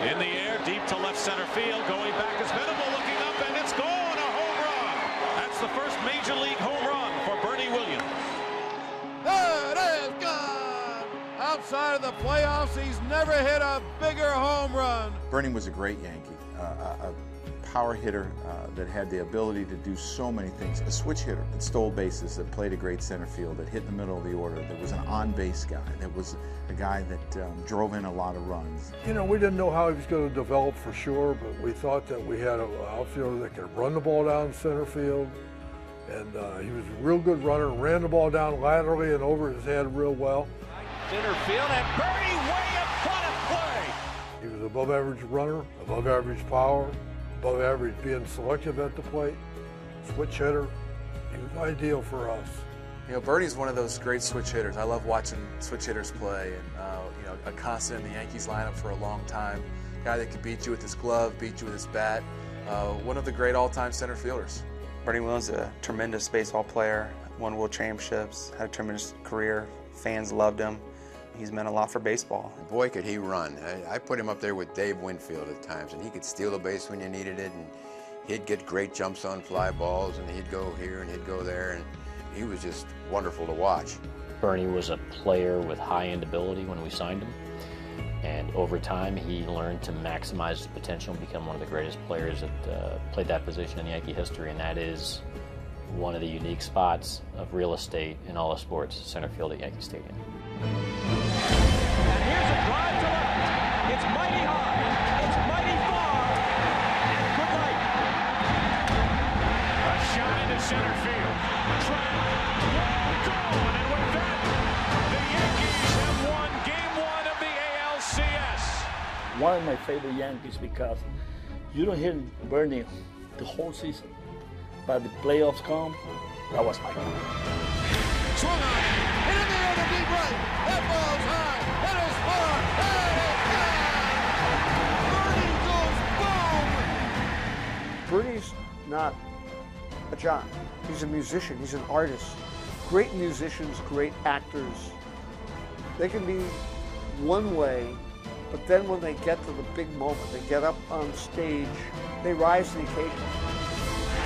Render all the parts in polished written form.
In the air, deep to left center field. Going back is Venable, looking up, and it's gone. A home run. That's the first major league home run for Bernie Williams. It is gone. Outside of the playoffs, he's never hit a bigger home run. Bernie was a great Yankee, a power hitter that had the ability to do so many things. A switch hitter that stole bases, that played a great center field, that hit in the middle of the order, that was an on-base guy, that was a guy that drove in a lot of runs. You know, we didn't know how he was going to develop for sure, but we thought that we had an outfielder that could run the ball down center field. And he was a real good runner, ran the ball down laterally and over his head real well. Center field, and Bernie way in front of play. He was above average runner, above average power, above average being selective at the plate, switch hitter. He was ideal for us. You know, Bernie's one of those great switch hitters. I love watching switch hitters play, and you know, a constant in the Yankees lineup for a long time. Guy that could beat you with his glove, beat you with his bat. One of the great all-time center fielders. Bernie Williams is a tremendous baseball player, won world championships, had a tremendous career. Fans loved him. He's meant a lot for baseball. Boy, could he run. I put him up there with Dave Winfield at times, and he could steal a base when you needed it, and he'd get great jumps on fly balls, and he'd go here and he'd go there, and he was just wonderful to watch. Bernie was a player with high-end ability when we signed him, and over time he learned to maximize his potential and become one of the greatest players that played that position in Yankee history, and that is one of the unique spots of real estate in all of sports, center field at Yankee Stadium. And here's a drive to left. It's mighty high. It's mighty far. And good night. A shot into center field. Track. Gone. And with that, the Yankees have won Game 1 of the ALCS. One of my favorite Yankees because you don't hear Bernie the whole season, but the playoffs come. That was my goal. Swung on, and in the air to deep right. That ball's high. That is far. That is gone. Bernie goes boom. Bernie's not a jock. He's a musician. He's an artist. Great musicians, great actors. They can be one way, but then when they get to the big moment, they get up on stage, they rise to the occasion.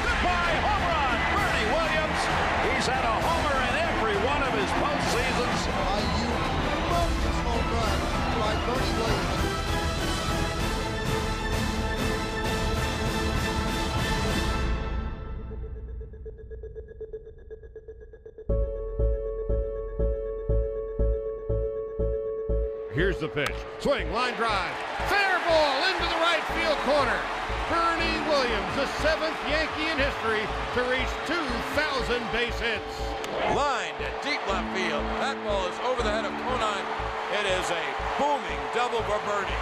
Goodbye, home run, Bernie Williams. He's had a homer in every one of his postseasons. A humongous home run by Bernie Williams. Here's the pitch. Swing, line drive. Fair ball into the right field corner. Bernie Williams, the 7th Yankee in history to reach 2,000 base hits. Line to deep left field. That ball is over the head of Conine. It is a booming double for Bernie.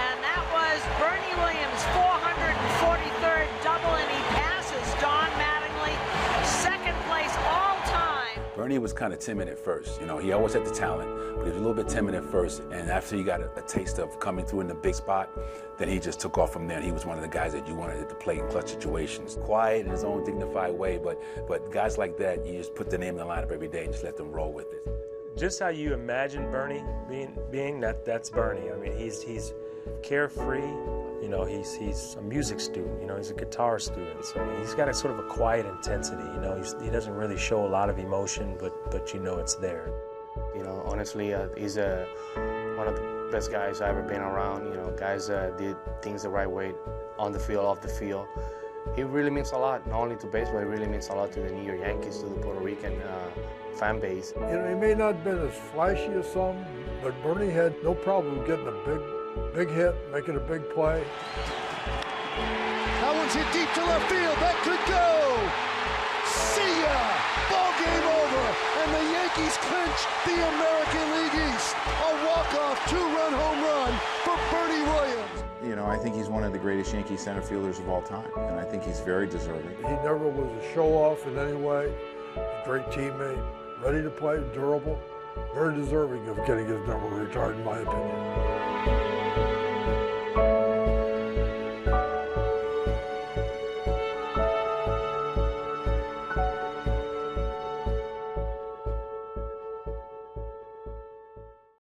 And that was Bernie Williams' 443rd double, and he passes Don Mattingly, second place all time. Bernie was kind of timid at first. You know, he always had the talent, but he was a little bit timid at first. And after he got a taste of coming through in the big spot, then he just took off from there. And he was one of the guys that you wanted to play in clutch situations. Quiet in his own dignified way, but guys like that, you just put the name in the lineup every day and just let them roll with it. Just how you imagine Bernie being that's Bernie. I mean, he's carefree. You know, he's a music student. You know, he's a guitar student. So he's got a sort of a quiet intensity. You know, he doesn't really show a lot of emotion, but you know it's there. You know, honestly, he's one of the best guys I've ever been around. You know, guys did things the right way on the field, off the field. He really means a lot, not only to baseball, he really means a lot to the New York Yankees, to the Puerto Rican fan base. You know, he may not have been as flashy as some, but Bernie had no problem getting a big hit, making a big play. That one's hit deep to left field. That could go. See ya. Ball game over. And the Yankees clinch the American League East. A walk-off two-run home run for Bernie Williams. You know, I think he's one of the greatest Yankee center fielders of all time, and I think he's very deserving. He never was a show-off in any way. Great teammate, ready to play, durable, very deserving of getting his number retired, in my opinion.